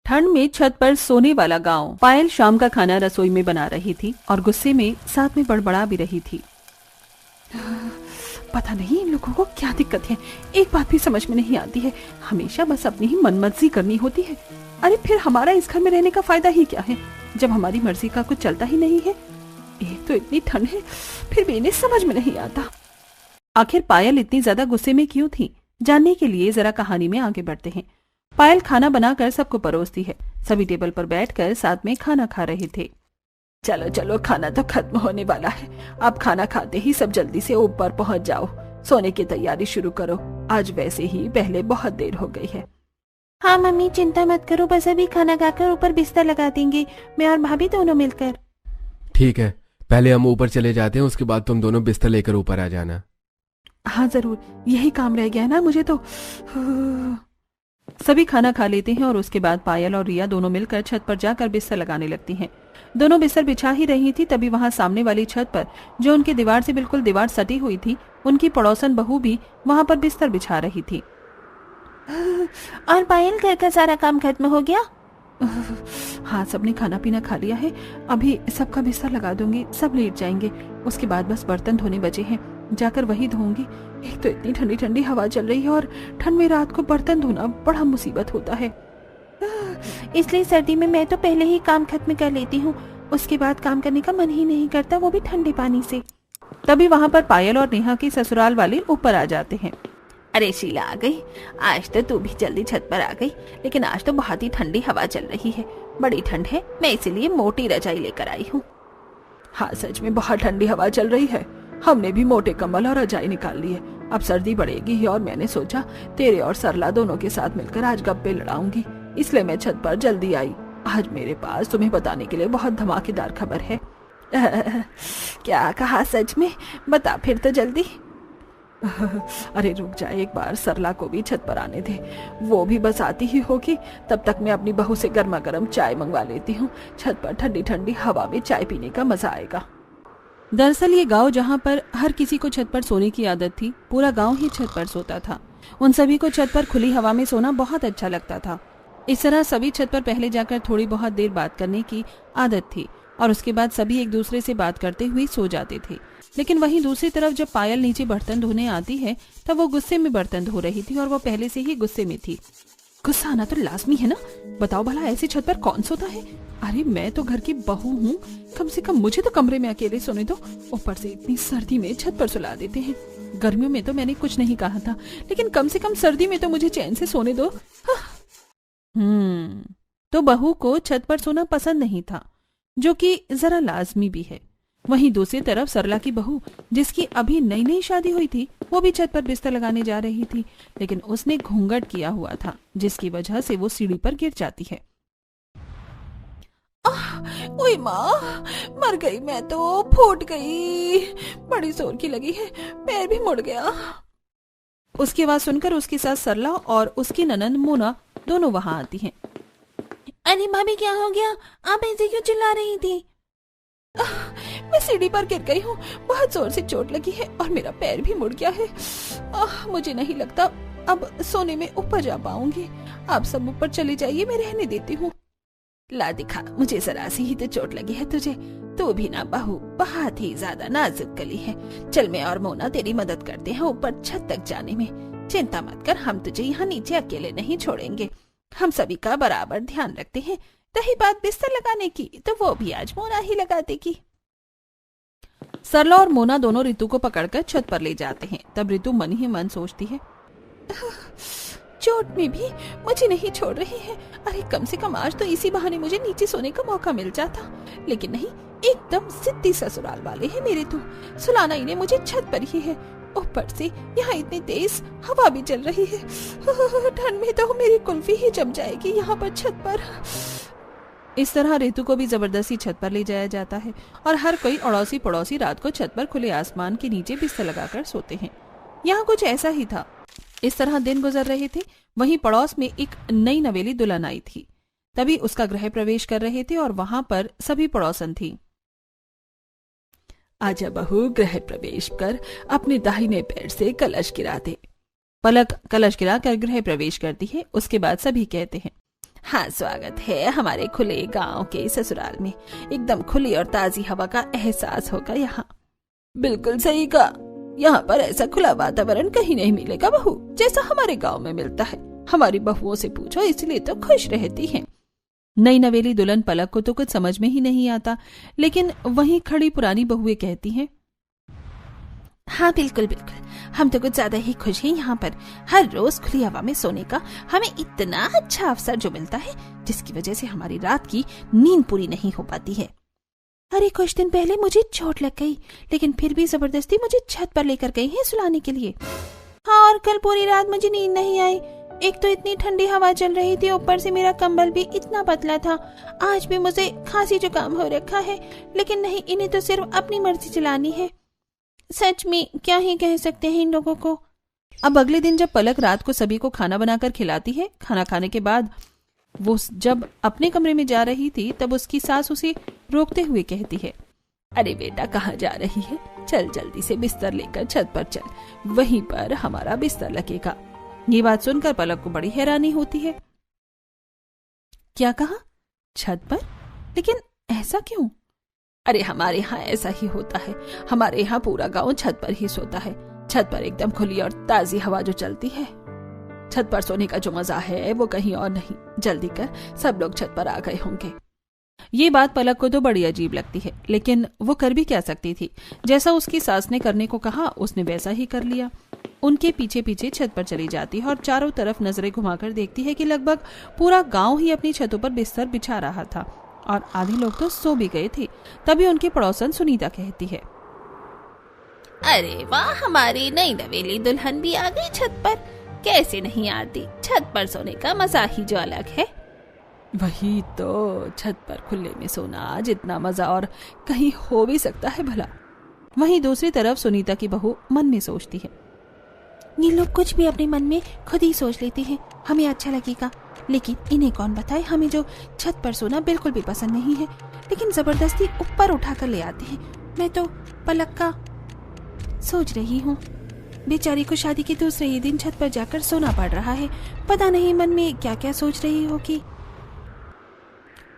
ठंड में छत पर सोने वाला गांव। पायल शाम का खाना रसोई में बना रही थी और गुस्से में साथ में बड़बड़ा भी रही थी। पता नहीं इन लोगों को क्या दिक्कत है, एक बात भी समझ में नहीं आती है, हमेशा बस अपनी ही मनमर्जी करनी होती है। अरे फिर हमारा इस घर में रहने का फायदा ही क्या है जब हमारी मर्जी का कुछ चलता ही नहीं है। एक तो इतनी ठंड है, फिर भी इन्हें समझ में नहीं आता। आखिर पायल इतनी ज्यादा गुस्से में क्यों थी, जानने के लिए जरा कहानी में आगे बढ़ते हैं। पायल खाना बनाकर सबको परोसती है। सभी टेबल पर बैठकर साथ में खाना खा रहे थे। चलो चलो, खाना तो खत्म होने वाला है, अब खाना खाते ही सब जल्दी से ऊपर पहुंच जाओ, सोने की तैयारी शुरू करो, आज वैसे ही पहले बहुत देर हो गई है। हाँ मम्मी, चिंता मत करो, बस अभी खाना खाकर ऊपर बिस्तर लगा देंगे, मैं और भाभी दोनों मिलकर। ठीक है, पहले हम ऊपर चले जाते हैं, उसके बाद तुम दोनों बिस्तर लेकर ऊपर आ जाना। हाँ जरूर, यही काम रह गया है ना मुझे तो। सभी खाना खा लेते हैं और उसके बाद पायल और रिया दोनों मिलकर छत पर जाकर बिस्तर लगाने लगती हैं। दोनों बिस्तर बिछा ही रही थी, तभी वहां सामने वाली छत पर, जो उनकी दीवार से बिल्कुल दीवार सटी हुई थी, उनकी पड़ोसन बहू भी वहां पर बिस्तर बिछा रही थी। और पायल, घर का सारा काम खत्म हो गया? हाँ, सबने खाना पीना खा लिया है, अभी सबका बिस्तर लगा दूंगी, सब लेट जाएंगे, उसके बाद बस बर्तन धोने बचे हैं, जाकर वही धोऊंगी। एक तो इतनी ठंडी ठंडी हवा चल रही है और ठंड में रात को बर्तन धोना बड़ा मुसीबत होता है। इसलिए सर्दी में मैं तो पहले ही काम खत्म कर लेती हूँ, उसके बाद काम करने का मन ही नहीं करता, वो भी ठंडे पानी से। तभी वहाँ पर पायल और नेहा के ससुराल वाले ऊपर आ जाते हैं। अरे शीला आ गई, आज तो तू भी जल्दी छत पर आ गई, लेकिन आज तो बहुत ही ठंडी हवा चल रही है, बड़ी ठंड है, मैं इसीलिए मोटी रजाई लेकर आई हूँ। हाँ सच में बहुत ठंडी हवा चल रही है, हमने भी मोटे कंबल और रजाई निकाल ली है, अब सर्दी बढ़ेगी और मैंने सोचा तेरे और सरला दोनों के साथ मिलकर आज गप्पे लड़ाऊंगी, इसलिए मैं छत पर जल्दी आई। आज मेरे पास तुम्हें बताने के लिए बहुत धमाकेदार खबर है। क्या कहा, सच में? बता फिर तो जल्दी। अरे रुक जा, एक बार सरला को भी छत पर आने दे, वो भी बस आती ही होगी, तब तक मैं अपनी बहू से गर्मा गर्म चाय मंगवा लेती हूँ, छत पर ठंडी ठंडी हवा में चाय पीने का मजा आएगा। दरअसल ये गांव जहाँ पर हर किसी को छत पर सोने की आदत थी, पूरा गांव ही छत पर सोता था। उन सभी को छत पर खुली हवा में सोना बहुत अच्छा लगता था। इस तरह सभी छत पर पहले जाकर थोड़ी बहुत देर बात करने की आदत थी और उसके बाद सभी एक दूसरे से बात करते हुए सो जाते थे। लेकिन वहीं दूसरी तरफ जब पायल नीचे बर्तन धोने आती है तब वो गुस्से में बर्तन धो रही थी और वो पहले से ही गुस्से में थी। गुस्सा आना तो लाजमी है ना, बताओ भला ऐसी छत पर कौन सोता है। अरे मैं तो घर की बहू हूँ, कम से कम मुझे तो कमरे में अकेले सोने दो, ऊपर से इतनी सर्दी में छत पर सुला देते हैं। गर्मियों में तो मैंने कुछ नहीं कहा था, लेकिन कम से कम सर्दी में तो मुझे चैन से सोने दो। तो बहू को छत पर सोना पसंद नहीं था, जो कि जरा लाजमी भी है। वहीं दूसरी तरफ सरला की बहू, जिसकी अभी नई नई शादी हुई थी, वो भी छत पर बिस्तर लगाने जा रही थी, लेकिन उसने घूंघट किया हुआ था, जिसकी वजह से वो सीढ़ी पर गिर जाती है। ओए माँ, मर गई मैं तो, फूट गई, बड़ी जोर की लगी है, पैर भी मुड़ गया। उसकी आवाज सुनकर उसकी सास सरला और उसकी ननंद मोना दोनों वहां आती हैं। अरे भाभी, क्या हो गया? आप ऐसे क्यों चिल्ला रही थी? मैं सीढ़ी पर गिर गई हूँ, बहुत जोर से चोट लगी है और मेरा पैर भी मुड़ गया है। मुझे नहीं लगता अब सोने में ऊपर जा पाऊंगी, आप सब ऊपर चले जाइए, मैं रहने देती हूँ। ला दिखा, मुझे जरा सी ही तो चोट लगी है तुझे, तू भी ना बहू बहुत ही ज्यादा नाजुक गली है। चल मैं और मोना तेरी मदद करते हैं ऊपर छत तक जाने में, चिंता मत कर, हम तुझे यहाँ नीचे अकेले नहीं छोड़ेंगे, हम सभी का बराबर ध्यान रखते हैं। रही बात बिस्तर लगाने की, तो वो भी आज मोना ही लगा देगी। सरला और मोना दोनों रितु को पकड़कर छत पर ले जाते हैं। तब रितु मन ही मन सोचती है, चोट में भी मुझे नहीं छोड़ रही है। अरे कम से कम आज तो इसी बहाने मुझे नीचे सोने का मौका मिल जाता, लेकिन नहीं, एकदम जिद्दी ससुराल वाले हैं मेरे तो, सुलाना इन्हें मुझे छत पर ही है, ऊपर से यहाँ इतनी तेज हवा भी चल रही है, ठंड में तो मेरी कुल्फी ही जम जाएगी यहाँ पर छत पर। इस तरह रितु को भी जबरदस्ती छत पर ले जाया जाता है और हर कोई अड़ोसी पड़ोसी रात को छत पर खुले आसमान के नीचे बिस्तर लगाकर सोते हैं। यहाँ कुछ ऐसा ही था। इस तरह दिन गुजर रहे थे। वहीं पड़ोस में एक नई नवेली दुल्हन आई थी। तभी उसका गृह प्रवेश कर रहे थे और वहां पर सभी पड़ोसन थी। आजा बहू, गृह प्रवेश कर, अपने दाहिने पैर से कलश गिरा दे। पलक कलश गिरा कर गृह प्रवेश करती है। उसके बाद सभी कहते हैं, हाँ, स्वागत है हमारे खुले गांव के ससुराल में। एकदम खुली और ताजी हवा का एहसास होगा यहाँ। बिल्कुल सही कहा, यहाँ पर ऐसा खुला वातावरण कहीं नहीं मिलेगा बहू, जैसा हमारे गांव में मिलता है। हमारी बहुओं से पूछो, इसलिए तो खुश रहती हैं। नई नवेली दुल्हन पलक को तो कुछ समझ में ही नहीं आता, लेकिन वहीं खड़ी पुरानी बहुएं कहती हैं, हाँ बिल्कुल बिल्कुल, हम तो कुछ ज्यादा ही खुश हैं यहाँ पर। हर रोज खुली हवा में सोने का हमें इतना अच्छा अवसर जो मिलता है, जिसकी वजह से हमारी रात की नींद पूरी नहीं हो पाती है। अरे कुछ दिन पहले मुझे चोट लग गई, लेकिन फिर भी जबरदस्ती मुझे छत पर लेकर गई है सुलाने के लिए। हाँ, और कल पूरी रात मुझे नींद नहीं आई। एक तो इतनी ठंडी हवा चल रही थी, ऊपर से मेरा कंबल भी इतना पतला था। आज भी मुझे खांसी जुकाम हो रखा है, लेकिन नहीं, इन्हें तो सिर्फ अपनी मर्जी चलानी है। सच में क्या ही कह सकते हैं इन लोगों को। अब अगले दिन जब पलक रात को सभी को खाना बनाकर खिलाती है, खाना खाने के बाद वो जब अपने कमरे में जा रही थी, तब उसकी सास उसे रोकते हुए कहती है, अरे बेटा, कहाँ जा रही है? चल जल्दी से बिस्तर लेकर छत पर चल, वहीं पर हमारा बिस्तर लगेगा। ये बात सुनकर पलक को बड़ी हैरानी होती है। क्या कहा? छत पर? लेकिन ऐसा क्यों? अरे हमारे यहाँ ऐसा ही होता है। हमारे यहाँ पूरा गांव छत पर ही सोता है। छत पर एकदम खुली और ताजी हवा जो चलती है, छत पर सोने का जो मजा है वो कहीं और नहीं। जल्दी कर, सब लोग छत पर आ गए होंगे। ये बात पलक को तो बड़ी अजीब लगती है, लेकिन वो कर भी क्या सकती थी। जैसा उसकी सास ने करने को कहा, उसने वैसा ही कर लिया। उनके पीछे पीछे छत पर चली जाती है और चारों तरफ नजरें घुमाकर देखती है कि लगभग पूरा गांव ही अपनी छतों पर बिस्तर बिछा रहा था और आधे लोग तो सो भी गए थे। तभी उनकी पड़ोसन सुनीता कहती है, अरे वाह, हमारी नई नवेली दुल्हन भी आ गई छत पर। कैसे नहीं आती, छत पर सोने का मजा ही जो अलग है। वही तो, छत पर खुले में सोना जितना मजा और कहीं हो भी सकता है भला। वहीं दूसरी तरफ सुनीता की बहू मन में सोचती है, ये लोग कुछ भी अपने मन में खुद ही सोच लेते हैं, हमें अच्छा लगेगा, लेकिन इन्हें कौन बताए हमें जो छत पर सोना बिल्कुल भी पसंद नहीं है, लेकिन जबरदस्ती ऊपर उठाकर ले आते हैं। मैं तो पलक का सोच रही हूँ, बेचारी को शादी के दूसरे ही दिन छत पर जाकर सोना पड़ रहा है। पता नहीं मन में क्या क्या सोच रही होगी।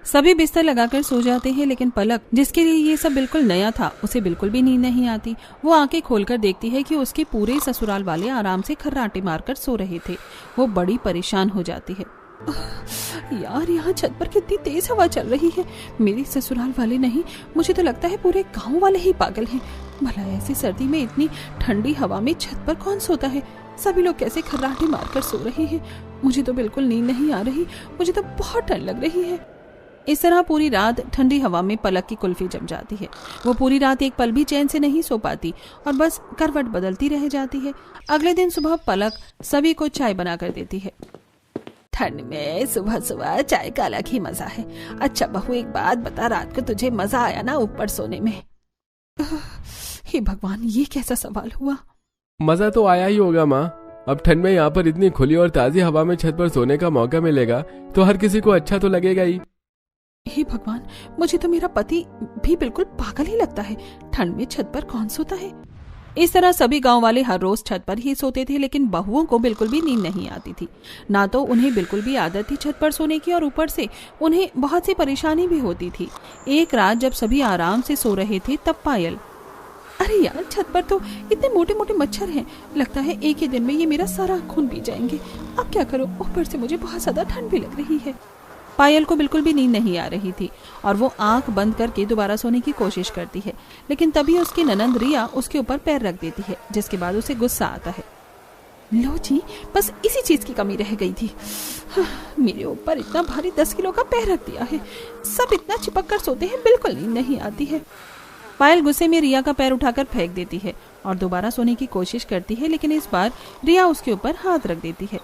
सभी बिस्तर लगाकर सो जाते हैं, लेकिन पलक, जिसके लिए ये सब बिल्कुल नया था, उसे बिल्कुल भी नींद नहीं आती। वो आंखें खोलकर देखती है कि उसके पूरे ससुराल वाले आराम से खर्राटे मारकर सो रहे थे। वो बड़ी परेशान हो जाती है। यार, यहाँ छत पर कितनी तेज हवा चल रही है। मेरे ससुराल वाले नहीं, मुझे तो लगता है पूरे गांव वाले ही पागल हैं। भला ऐसी सर्दी में इतनी ठंडी हवा में छत पर कौन सोता है? सभी लोग कैसे खर्राटे मारकर सो रहे हैं। मुझे तो बिल्कुल नींद नहीं आ रही, मुझे तो बहुत ठंड लग रही है। इस तरह पूरी रात ठंडी हवा में पलक की कुल्फी जम जाती है। वो पूरी रात एक पल भी चैन से नहीं सो पाती और बस करवट बदलती रह जाती है। अगले दिन सुबह पलक सभी को चाय बनाकर देती है। ठंड में सुबह सुबह चाय का अलग ही मजा है। अच्छा बहू, एक बात बता, रात को तुझे मजा आया ना ऊपर सोने में? हे भगवान, ये कैसा सवाल हुआ? मजा तो आया ही होगा माँ। अब ठंड में यहाँ पर इतनी खुली और ताजी हवा में छत पर सोने का मौका मिलेगा तो हर किसी को अच्छा तो लगेगा ही। हे भगवान, मुझे तो मेरा पति भी बिल्कुल पागल ही लगता है। ठंड में छत पर कौन सोता है? इस तरह सभी गांव वाले हर रोज छत पर ही सोते थे, लेकिन बहुओं को बिल्कुल भी नींद नहीं आती थी। ना तो उन्हें बिल्कुल भी आदत थी छत पर सोने की, और ऊपर से उन्हें बहुत सी परेशानी भी होती थी। एक रात जब सभी आराम से सो रहे थे, तब पायल, अरे यार, छत पर तो इतने मोटे मोटे मच्छर हैं, लगता है एक ही दिन में ये मेरा सारा खून पी जाएंगे। अब क्या करूं? ऊपर से मुझे बहुत ज्यादा ठंड भी लग रही है। पायल को बिल्कुल भी नींद नहीं आ रही थी और वो आंख बंद करके दोबारा सोने की कोशिश करती है, लेकिन तभी उसकी ननंद रिया उसके ऊपर पैर रख देती है, जिसके बाद उसे गुस्सा आता है। लो जी, बस इसी चीज की कमी रह गई थी। मेरे ऊपर इतना भारी 10 किलो का पैर रख दिया है। सब इतना चिपक कर सोते हैं, बिल्कुल नींद नहीं आती है। पायल गुस्से में रिया का पैर उठाकर फेंक देती है और दोबारा सोने की कोशिश करती है, लेकिन इस बार रिया उसके ऊपर हाथ रख देती है।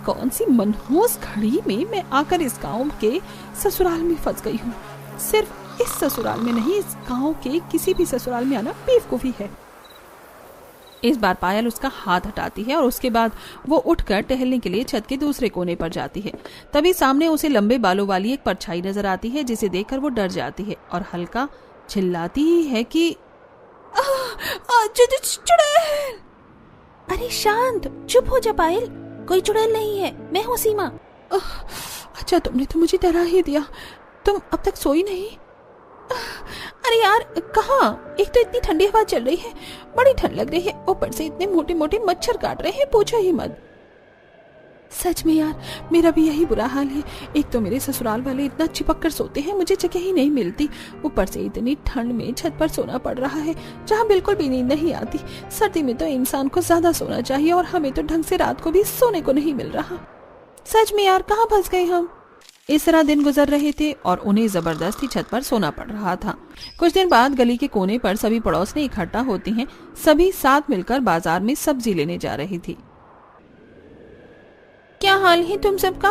कौन सी मनहूस घड़ी में मैं आकर इस गांव के ससुराल में फंस गई हूँ। सिर्फ इस ससुराल में नहीं, इस गांव के किसी भी ससुराल में आना बेवकूफी है। इस बार पायल उसका हाथ हटाती है और उसके बाद वो उठकर टहलने के लिए छत के दूसरे कोने पर जाती है। तभी सामने उसे लंबे बालों वाली एक परछाई नजर आती है, जिसे देखकर वो डर जाती है और हल्का चिल्लाती ही है कि चुड़ैल। अरे शांत, चुप हो जा पायल, कोई चुड़ैल नहीं है, मैं हूँ सीमा। अच्छा तुमने तो मुझे डरा ही दिया। तुम अब तक सोई नहीं? अरे यार कहाँ, एक तो इतनी ठंडी हवा चल रही है, बड़ी ठंड लग रही है, ऊपर से इतने मोटे मोटे मच्छर काट रहे हैं, पूछो ही मत। सच में यार मेरा भी यही बुरा हाल है। एक तो मेरे ससुराल वाले इतना चिपक कर सोते हैं, मुझे जगह ही नहीं मिलती। ऊपर से इतनी ठंड में छत पर सोना पड़ रहा है जहाँ बिल्कुल भी नींद नहीं आती। सर्दी में तो इंसान को ज्यादा सोना चाहिए और हमें तो ढंग से रात को भी सोने को नहीं मिल रहा। सच में यार कहाँ फंस गए हम। इस तरह दिन गुजर रहे थे और उन्हें जबरदस्ती छत पर सोना पड़ रहा था। कुछ दिन बाद गली के कोने पर सभी पड़ोसनी इकट्ठा होती हैं। सभी साथ मिलकर बाजार में सब्जी लेने जा रही थी। क्या हाल है तुम सबका?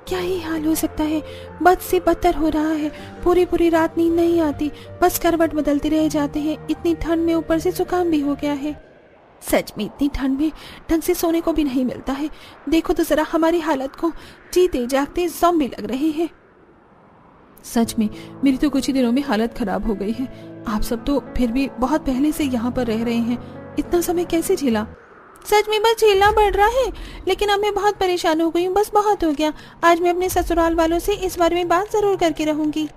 क्या ही हाल हो सकता है, बद से बदतर हो रहा है। पूरी पूरी रात नींद नहीं आती, बस करवट बदलते रह जाते हैं। इतनी ठंड में ऊपर से जुकाम भी हो गया है। सच में इतनी ठंड में ढंग से सोने को भी नहीं मिलता है। देखो तो जरा हमारी हालत को, जीते जागते ज़ॉम्बी लग रहे हैं। सच में मेरी तो कुछ ही दिनों में हालत खराब हो गई है। आप सब तो फिर भी बहुत पहले से यहाँ पर रह रहे हैं, इतना समय कैसे झेला? सच में बस झेलना पड़ रहा है, लेकिन अब मैं बहुत परेशान हो गई हूँ। बस बहुत हो गया। आज मैं अपने ससुराल वालों से इस बारे में बात जरूर करके रहूंगी।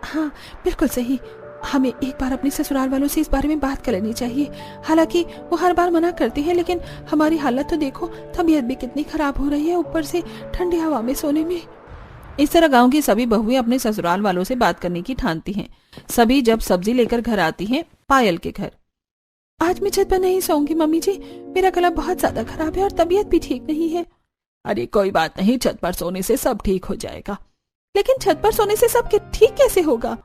हाँ बिल्कुल सही, हमें एक बार अपने ससुराल वालों से इस बारे में बात कर लेनी चाहिए। हालांकि वो हर बार मना करते हैं, लेकिन हमारी हालत तो देखो, तबीयत भी कितनी खराब हो रही है, ऊपर से ठंडी हवा में सोने में। इस तरह गांव की सभी बहुएं अपने ससुराल वालों से बात करने की ठानती हैं। सभी जब सब्जी लेकर घर आती हैं पायल के घर। आज मैं छत पर नहीं सोऊंगी मम्मी जी, मेरा गला बहुत ज्यादा खराब है और तबीयत भी ठीक नहीं है। अरे कोई बात नहीं, छत पर सोने से सब ठीक हो जाएगा। लेकिन छत पर सोने से सब ठीक कैसे होगा?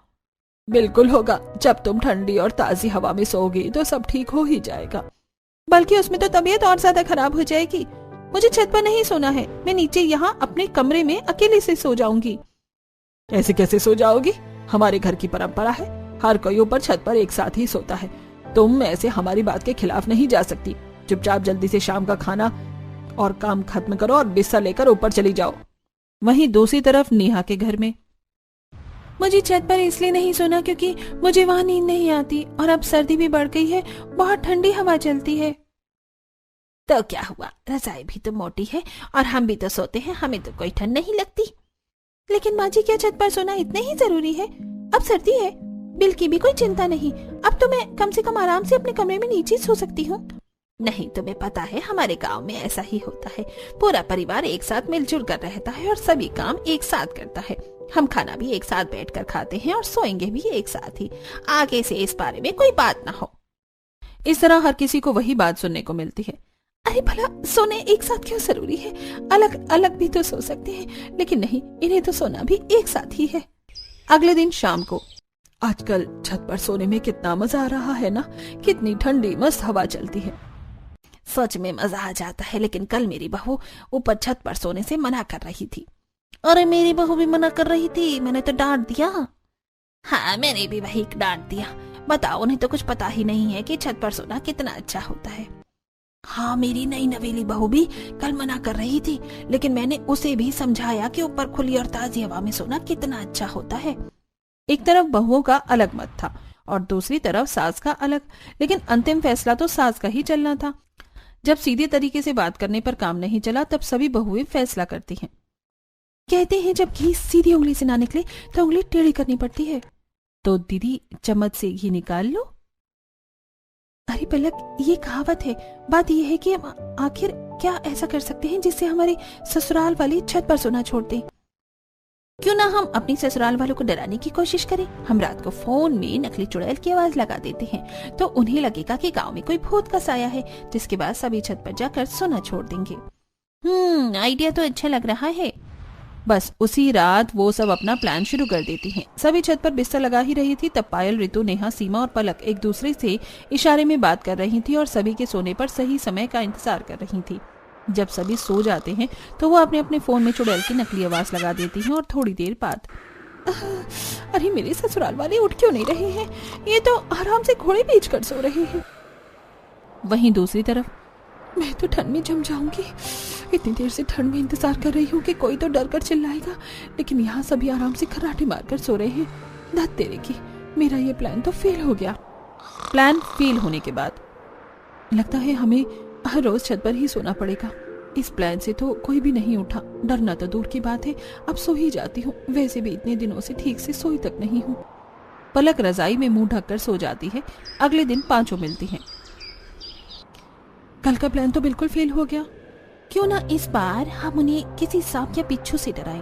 बिल्कुल होगा, जब तुम ठंडी और ताजी हवा में सोओगी तो सब ठीक हो ही जाएगा। बल्कि उसमें तो तबीयत और ज्यादा खराब हो जाएगी। मुझे छत पर नहीं सोना है, मैं नीचे यहाँ अपने कमरे में अकेले से सो जाऊंगी। ऐसे कैसे सो जाओगी? हमारे घर की परंपरा है, हर कोई ऊपर छत पर एक साथ ही सोता है। तुम ऐसे हमारी बात के खिलाफ नहीं जा सकती। चुपचाप जल्दी से शाम का खाना और काम खत्म करो और बिस्तर लेकर ऊपर चली जाओ। वहीं दूसरी तरफ नेहा के घर में, मुझे छत पर इसलिए नहीं सोना क्योंकि मुझे वहाँ नींद नहीं आती और अब सर्दी भी बढ़ गई है, बहुत ठंडी हवा चलती है। तो क्या हुआ, रजाई भी तो मोटी है और हम भी तो सोते हैं, हमें तो कोई ठंड नहीं लगती। लेकिन माँ जी क्या छत पर सोना इतने ही जरूरी है? अब सर्दी है, बिल की भी कोई चिंता नहीं। अब तो मैं कम से कम आराम से अपने कमरे में नीचे सो सकती हूँ। नहीं, तुम्हें पता है हमारे गांव में ऐसा ही होता है। पूरा परिवार एक साथ मिलजुल कर रहता है और सभी काम एक साथ करता है। हम खाना भी एक साथ बैठकर खाते हैं और सोएंगे भी एक साथ ही। आगे से इस बारे में कोई बात ना हो। इस तरह हर किसी को वही बात सुनने को मिलती है। अरे भला सोने एक साथ क्यों जरूरी है? अलग अलग भी तो सो सकते हैं, लेकिन नहीं, इन्हें तो सोना भी एक साथ ही है। अगले दिन शाम को, आजकल छत पर सोने में कितना मजा आ रहा है ना, कितनी ठंडी मस्त हवा चलती है। सच में मजा आ जाता है, लेकिन कल मेरी बहू ऊपर छत पर सोने से मना कर रही थी। अरे मेरी बहू भी मना कर रही थी, मैंने तो डांट दिया। हाँ मैंने भी वही डांट दिया। बताओ, उन्हें तो कुछ पता ही नहीं है कि छत पर सोना कितना अच्छा होता है। हाँ मेरी नई नवेली बहू भी कल मना कर रही थी, लेकिन मैंने उसे भी समझाया कि ऊपर खुली और ताजी हवा में सोना कितना अच्छा होता है। एक तरफ बहुओं का अलग मत था और दूसरी तरफ सास का अलग, लेकिन अंतिम फैसला तो सास का ही चलना था। जब सीधे तरीके से बात करने पर काम नहीं चला, तब सभी बहुएं फैसला करती हैं। कहते हैं जब घी सीधी उंगली से ना निकले तो उंगली टेढ़ी करनी पड़ती है। तो दीदी चम्मच से घी निकाल लो। अरे पलक, ये कहावत है। बात यह है कि हम आखिर क्या ऐसा कर सकते हैं जिससे हमारे ससुराल वाले छत पर सोना छोड़ दें? क्यों ना हम अपनी ससुराल वालों को डराने की कोशिश करें। हम रात को फोन में नकली चुड़ैल की आवाज लगा देते हैं, तो उन्हें लगेगा कि गांव में कोई भूत का साया है, जिसके बाद सभी छत पर जाकर सोना छोड़ देंगे। आइडिया तो अच्छा लग रहा है। बस उसी रात वो सब अपना प्लान शुरू कर देती हैं। सभी छत पर बिस्तर लगा ही रही थी, तब पायल, ऋतु, नेहा, सीमा और पलक एक दूसरे से इशारे में बात कर रही थी और सभी के सोने पर सही समय का इंतजार कर रही थी। जब सभी सो जाते हैं तो वो अपने अपने फोन में चुड़ैल की नकली आवाज लगा देती हैं और थोड़ी देर बाद, अरे मेरे ससुराल वाले उठ क्यों नहीं रहे हैं? ये तो आराम से घोड़े बेच कर सो रहे हैं। वहीं दूसरी तरफ, मैं तो ठंड में जम जाऊंगी। इतनी देर से ठंड में इंतजार कर रही हूँ कि कोई तो डर कर चिल्लाएगा, लेकिन यहाँ सभी आराम से खर्राटे मारकर सो रहे हैं। धत तेरे की, मेरा ये प्लान तो फेल हो गया। प्लान फेल होने के बाद लगता है हमें हर रोज छत पर ही सोना पड़ेगा। इस प्लान से तो कोई भी नहीं उठा। डरना तो दूर की बात है, अब सो ही जाती हूँ। वैसे भी इतने दिनों से ठीक से सोई तक नहीं हूँ। पलक रजाई में मुंह ढककर सो जाती है। अगले दिन पांचों मिलती हैं। कल का प्लान तो बिल्कुल फेल हो गया। क्यों ना इस बार हम उन्हें किसी सांप या बिच्छू से डराएं।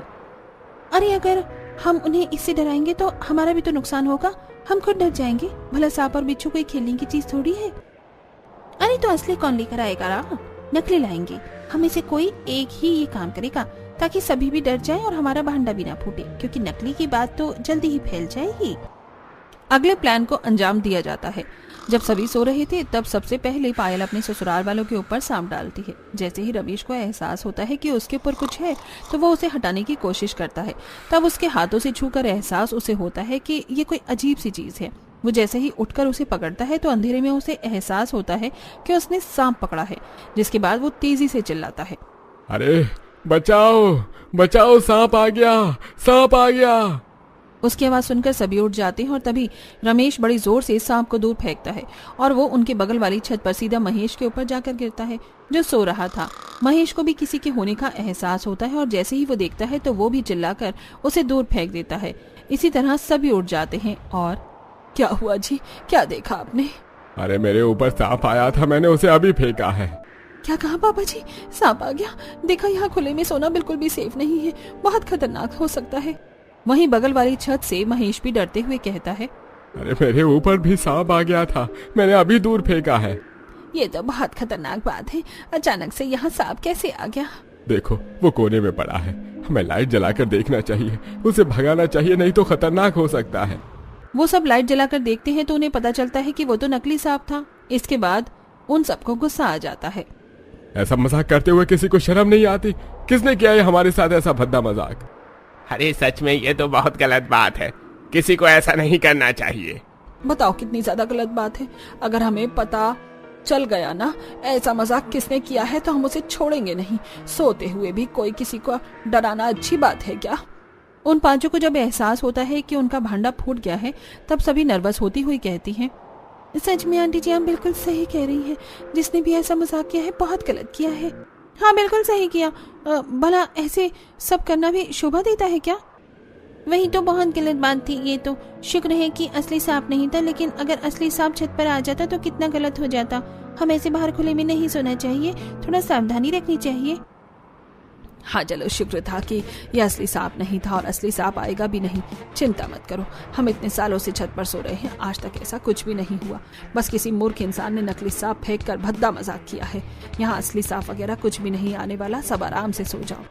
अरे अगर हम उन्हें इससे डराएंगे तो हमारा भी तो नुकसान होगा। हम खुद डर जाएंगे। भला सांप और बिच्छू कोई खेलने की चीज थोड़ी है। अरे तो असली कौन लेकर आएगा रा? नकली लाएंगे। हम में से कोई एक ही ये काम करेगा ताकि सभी भी डर जाएं और हमारा भांडा भी ना फूटे, क्योंकि नकली की बात तो जल्दी ही फैल जाएगी। अगले प्लान को अंजाम दिया जाता है। जब सभी सो रहे थे तब सबसे पहले पायल अपने ससुराल वालों के ऊपर सांप डालती है। जैसे ही रमेश को एहसास होता है कि उसके ऊपर कुछ है तो वो उसे हटाने की कोशिश करता है। तब उसके हाथों से छूकर एहसास उसे होता है कि ये कोई अजीब सी चीज है। वो जैसे ही उठकर उसे पकड़ता है तो अंधेरे में उसे एहसास होता है कि उसने सांप पकड़ा है। जिसके बाद वो तेजी से चिल्लाता है, अरे बचाओ बचाओ, सांप आ गया, सांप आ गया। उसकी आवाज सुनकर सभी उठ जाते हैं और तभी रमेश बड़ी जोर से सांप को दूर फेंकता है और वो उनके बगल वाली छत पर सीधा महेश के ऊपर जाकर गिरता है, जो सो रहा था। महेश को भी किसी के होने का एहसास होता है और जैसे ही वो देखता है तो वो भी चिल्लाकर उसे दूर फेंक देता है। इसी तरह सभी उठ जाते हैं। और क्या हुआ जी, क्या देखा आपने? अरे मेरे ऊपर सांप आया था, मैंने उसे अभी फेंका है। क्या कहा पापा जी? सांप आ गया? देखा, यहाँ खुले में सोना बिल्कुल भी सेफ नहीं है, बहुत खतरनाक हो सकता है। वहीं बगल वाली छत से महेश भी डरते हुए कहता है, अरे मेरे ऊपर भी सांप आ गया था, मैंने अभी दूर फेंका है। ये तो बहुत खतरनाक बात है, अचानक से यहाँ सांप कैसे आ गया? देखो वो कोने में पड़ा है, हमें लाइट जलाकर देखना चाहिए, उसे भगाना चाहिए, नहीं तो खतरनाक हो सकता है। वो सब लाइट जलाकर देखते हैं तो उन्हें पता चलता है कि वो तो नकली सांप था। इसके बाद उन सबको गुस्सा आ जाता है। ऐसा मजाक करते हुए किसी को शर्म नहीं आती? किसने किया है हमारे साथ ऐसा भद्दा मजाक? अरे सच में ये तो बहुत गलत बात है, किसी को ऐसा नहीं करना चाहिए। बताओ कितनी ज्यादा गलत बात है। अगर हमें पता चल गया ना ऐसा मजाक किसने किया है तो हम उसे छोड़ेंगे नहीं। सोते हुए भी कोई किसी को डराना अच्छी बात है क्या? उन पांचों को जब एहसास होता है कि उनका भांडा फूट गया है तब सभी नर्वस होती हुई कहती हैं, सच में आंटी जी आप बिल्कुल सही कह रही हैं। जिसने भी ऐसा मजाक किया है बहुत गलत किया है। हाँ बिल्कुल सही किया। भला ऐसे सब करना भी शोभा देता है क्या? वही तो बहुत गलत बात थी। ये तो शुक्र है कि असली सांप नहीं था, लेकिन अगर असली सांप छत पर आ जाता तो कितना गलत हो जाता। हमें ऐसे बाहर खुले में नहीं सोना चाहिए, थोड़ा सावधानी रखनी चाहिए। हाँ चलो, शुक्र था कि यह असली सांप नहीं था और असली सांप आएगा भी नहीं। चिंता मत करो, हम इतने सालों से छत पर सो रहे हैं, आज तक ऐसा कुछ भी नहीं हुआ। बस किसी मूर्ख इंसान ने नकली सांप फेंक कर भद्दा मजाक किया है। यहाँ असली सांप वगैरह कुछ भी नहीं आने वाला, सब आराम से सो जाओ।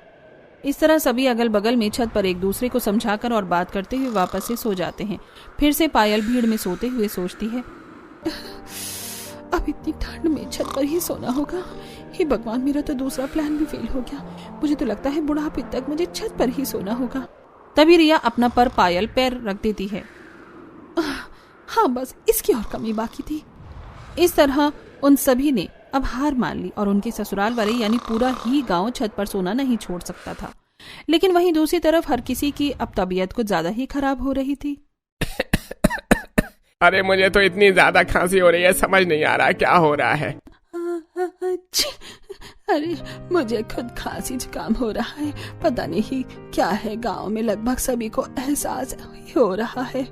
इस तरह सभी अगल बगल में छत पर एक दूसरे को समझाकर और बात करते हुए वापस से सो जाते हैं। फिर से पायल भीड़ में सोते हुए सोचती है, अब इतनी ठंड में छत पर ही सोना होगा। हे भगवान, मेरा तो दूसरा प्लान भी फेल हो गया। मुझे तो लगता है बुढ़ापे तक मुझे छत पर ही सोना होगा। तभी रिया अपना पर पायल पैर रख देती है। हाँ बस इसकी और कमी बाकी थी। इस तरह उन सभी ने अब हार मान ली और उनके ससुराल वाले यानी पूरा ही गांव छत पर सोना नहीं छोड़ सकता था। लेकिन वहीं दूसरी तरफ हर किसी की अब तबीयत कुछ ज्यादा ही खराब हो रही थी। अरे मुझे तो इतनी ज्यादा खांसी हो रही है, समझ नहीं आ रहा क्या हो रहा है। अरे मुझे खुद खांसी जुकाम हो रहा है, पता नहीं क्या है। गांव में लगभग सभी को एहसास हो रहा है।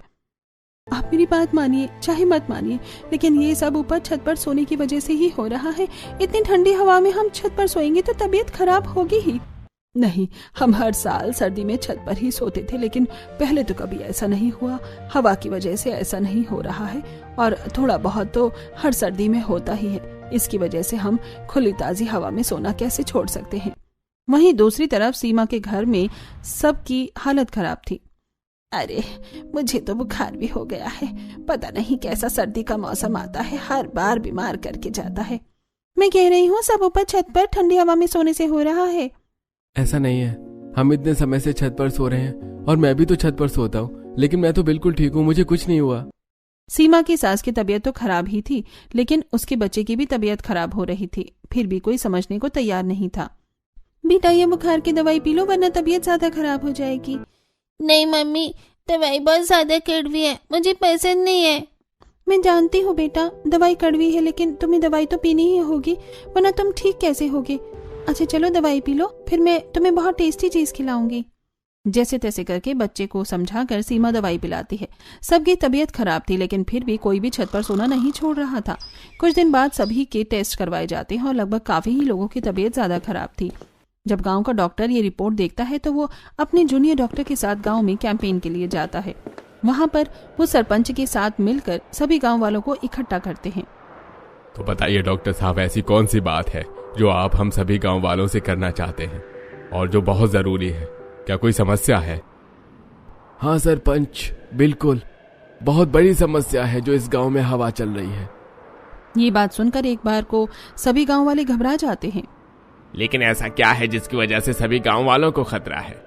आप मेरी बात मानिए चाहे मत मानिए, लेकिन ये सब ऊपर छत पर सोने की वजह से ही हो रहा है। इतनी ठंडी हवा में हम छत पर सोएंगे तो तबीयत खराब होगी ही। नहीं, हम हर साल सर्दी में छत पर ही सोते थे, लेकिन पहले तो कभी ऐसा नहीं हुआ। हवा की वजह से ऐसा नहीं हो रहा है और थोड़ा बहुत तो हर सर्दी में होता ही है। इसकी वजह से हम खुली ताजी हवा में सोना कैसे छोड़ सकते हैं। वहीं दूसरी तरफ सीमा के घर में सबकी हालत खराब थी। अरे मुझे तो बुखार भी हो गया है, पता नहीं कैसा सर्दी का मौसम आता है, हर बार बीमार करके जाता है। मैं कह रही हूँ सब ऊपर छत पर ठंडी हवा में सोने से हो रहा है। ऐसा नहीं है, हम इतने समय से छत पर सो रहे हैं और मैं भी तो छत पर सोता हूँ, लेकिन मैं तो बिल्कुल ठीक हूँ, मुझे कुछ नहीं हुआ। सीमा की सास की तबीयत तो खराब ही थी, लेकिन उसके बच्चे की भी तबीयत खराब हो रही थी। फिर भी कोई समझने को तैयार नहीं था। बेटा ये बुखार की दवाई पी लो वरना तबीयत ज्यादा खराब हो जाएगी। नहीं मम्मी, दवाई बहुत ज्यादा कड़वी है, मुझे पसंद नहीं है। मैं जानती हूँ बेटा, दवाई कड़वी है, लेकिन तुम्हें दवाई तो पीनी ही होगी, वरना तुम ठीक कैसे होगे। अच्छा चलो दवाई पी लो, फिर मैं तुम्हें बहुत टेस्टी चीज खिलाऊंगी। जैसे तैसे करके बच्चे को समझाकर सीमा दवाई पिलाती है। सबकी तबीयत खराब थी, लेकिन फिर भी कोई भी छत पर सोना नहीं छोड़ रहा था। कुछ दिन बाद सभी के टेस्ट करवाए जाते हैं और लगभग काफी ही लोगों की तबीयत ज्यादा खराब थी। जब गांव का डॉक्टर ये रिपोर्ट देखता है तो वो अपने जूनियर डॉक्टर के साथ गांव में कैंपेन के लिए जाता है। वहां पर वो सरपंच के साथ मिलकर सभी गांव वालों को इकट्ठा करते हैं। तो बताइए डॉक्टर साहब, ऐसी कौन सी बात है जो आप हम सभी गांव वालों से करना चाहते हैं और जो बहुत जरूरी है? क्या कोई समस्या है? हाँ सरपंच, बिल्कुल बहुत बड़ी समस्या है जो इस गांव में हवा चल रही है। ये बात सुनकर एक बार को सभी गांव वाले घबरा जाते हैं। लेकिन ऐसा क्या है जिसकी वजह से सभी गांव वालों को खतरा है?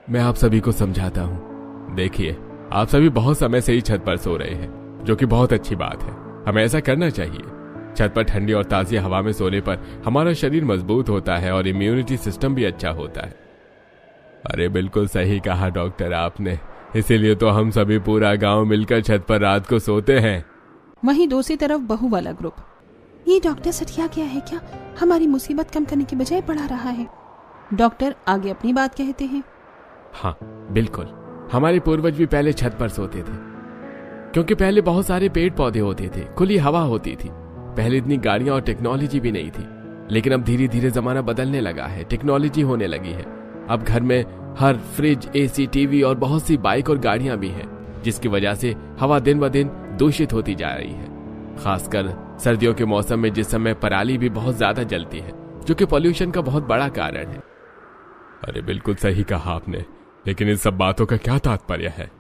मैं आप सभी को समझाता हूँ। देखिए, आप सभी बहुत समय से ही छत पर सो रहे हैं, जो कि बहुत अच्छी बात है। हमें ऐसा करना चाहिए। छत पर ठंडी और ताजी हवा में सोने पर हमारा शरीर मजबूत होता है और इम्यूनिटी सिस्टम भी अच्छा होता है। अरे बिल्कुल सही कहा डॉक्टर आपने, इसीलिए तो हम सभी पूरा गांव मिलकर छत पर रात को सोते हैं। वहीं दूसरी तरफ बहू वाला ग्रुप, ये डॉक्टर सटिया गया है क्या? हमारी मुसीबत कम करने की बजाय बढ़ा रहा है। डॉक्टर आगे अपनी बात कहते हैं। हाँ बिल्कुल, हमारे पूर्वज भी पहले छत पर सोते थे, क्योंकि पहले बहुत सारे पेड़ पौधे होते थे, खुली हवा होती थी। पहले इतनी गाड़ियां और टेक्नोलॉजी भी नहीं थी, लेकिन अब धीरे धीरे जमाना बदलने लगा है, टेक्नोलॉजी होने लगी है। अब घर में हर फ्रिज, एसी, टीवी और बहुत सी बाइक और गाड़ियां भी हैं, जिसकी वजह से हवा दिन ब दिन दूषित होती जा रही है। खासकर सर्दियों के मौसम में, जिस समय पराली भी बहुत ज्यादा जलती है, जो कि पॉल्यूशन का बहुत बड़ा कारण है। अरे बिल्कुल सही कहा आपने, लेकिन इन सब बातों का क्या तात्पर्य है?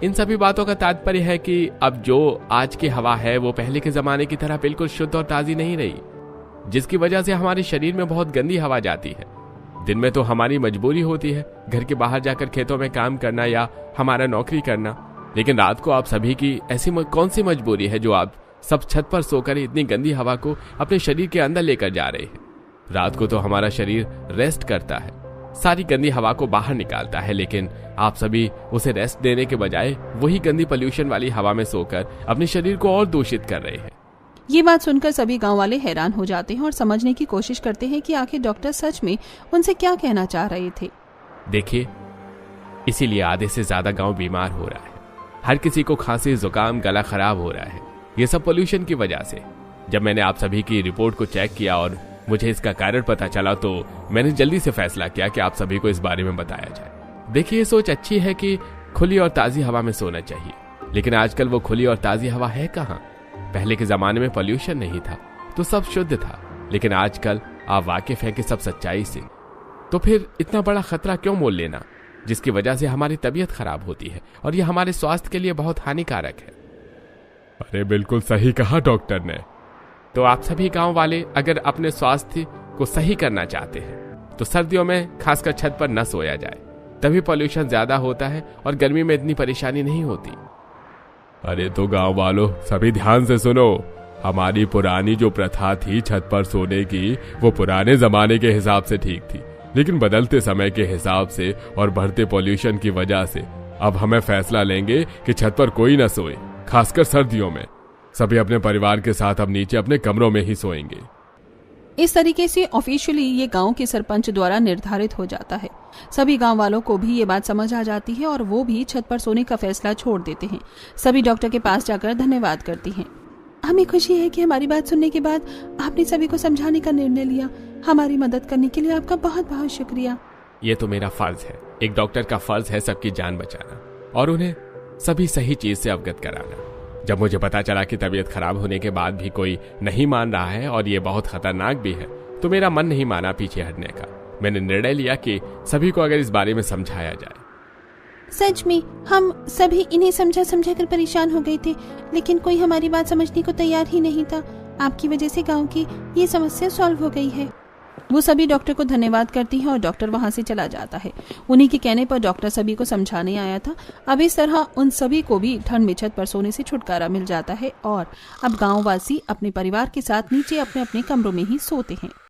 इन सभी बातों का तात्पर्य है कि अब जो आज की हवा है वो पहले के जमाने की तरह बिल्कुल शुद्ध और ताजी नहीं रही, जिसकी वजह से हमारे शरीर में बहुत गंदी हवा जाती है। दिन में तो हमारी मजबूरी होती है घर के बाहर जाकर खेतों में काम करना या हमारा नौकरी करना, लेकिन रात को आप सभी की ऐसी कौन सी मजबूरी है जो आप सब छत पर सोकर इतनी गंदी हवा को अपने शरीर के अंदर लेकर जा रहे हैं? रात को तो हमारा शरीर रेस्ट करता है, सारी गंदी हवा को बाहर निकालता है, लेकिन आप सभी उसे रेस्ट देने के बजाय वही गंदी पोल्यूशन वाली हवा में सोकर अपने शरीर को और दूषित कर रहे हैं। ये बात सुनकर सभी गांव वाले हैरान हो जाते हैं और समझने की कोशिश करते हैं कि आखिर डॉक्टर सच में उनसे क्या कहना चाह रहे थे। देखिए, इसीलिए आधे से ज्यादा गांव बीमार हो रहा है। हर किसी को खांसी, जुकाम, गला खराब हो रहा है, ये सब पोल्यूशन की वजह से। जब मैंने आप सभी की रिपोर्ट को चेक किया और मुझे इसका कारण पता चला, तो मैंने जल्दी से फैसला किया कि आप सभी को इस बारे में बताया जाए। देखिए, ये सोच अच्छी है कि खुली और ताजी हवा में सोना चाहिए, लेकिन आजकल वो खुली और ताजी हवा है कहाँ? पहले के जमाने में पोल्यूशन नहीं था तो सब शुद्ध था, लेकिन आजकल आप वाकिफ हैं कि सब सच्चाई से। तो फिर इतना बड़ा खतरा क्यों मोल लेना, जिसकी वजह से हमारी तबीयत खराब होती है और ये हमारे स्वास्थ्य के लिए बहुत हानिकारक है। अरे बिल्कुल सही कहा डॉक्टर ने। तो आप सभी गांव वाले अगर अपने स्वास्थ्य को सही करना चाहते हैं तो सर्दियों में खासकर छत पर न सोया जाए, तभी पोल्यूशन ज्यादा होता है और गर्मी में इतनी परेशानी नहीं होती। अरे तो गांव वालों, सभी ध्यान से सुनो। हमारी पुरानी जो प्रथा थी छत पर सोने की, वो पुराने जमाने के हिसाब से ठीक थी, लेकिन बदलते समय के हिसाब से और बढ़ते पोल्यूशन की वजह से अब हमें फैसला लेंगे कि छत पर कोई न सोए, खासकर सर्दियों में। सभी अपने परिवार के साथ अब नीचे अपने कमरों में ही सोएंगे। इस तरीके से ऑफिशियली ये गांव के सरपंच द्वारा निर्धारित हो जाता है। सभी गांव वालों को भी ये बात समझ आ जाती है और वो भी छत पर सोने का फैसला छोड़ देते हैं। सभी डॉक्टर के पास जाकर धन्यवाद करती हैं। हमें खुशी है कि हमारी बात सुनने के बाद आपने सभी को समझाने का निर्णय लिया। हमारी मदद करने के लिए आपका बहुत बहुत शुक्रिया। ये तो मेरा फर्ज है, एक डॉक्टर का फर्ज है सबकी जान बचाना और उन्हें सभी सही चीज से अवगत कराना। जब मुझे पता चला कि तबीयत खराब होने के बाद भी कोई नहीं मान रहा है और ये बहुत खतरनाक भी है, तो मेरा मन नहीं माना पीछे हटने का। मैंने निर्णय लिया कि सभी को अगर इस बारे में समझाया जाए। सच में हम सभी इन्हें समझा कर परेशान हो गए थे, लेकिन कोई हमारी बात समझने को तैयार ही नहीं था। आपकी वजह से गांव की ये समस्या सॉल्व हो गई है। वो सभी डॉक्टर को धन्यवाद करती हैं और डॉक्टर वहां से चला जाता है। उन्हीं के कहने पर डॉक्टर सभी को समझाने आया था। अब इस तरह उन सभी को भी ठंड में छत पर सोने से छुटकारा मिल जाता है और अब गांववासी अपने परिवार के साथ नीचे अपने अपने कमरों में ही सोते हैं।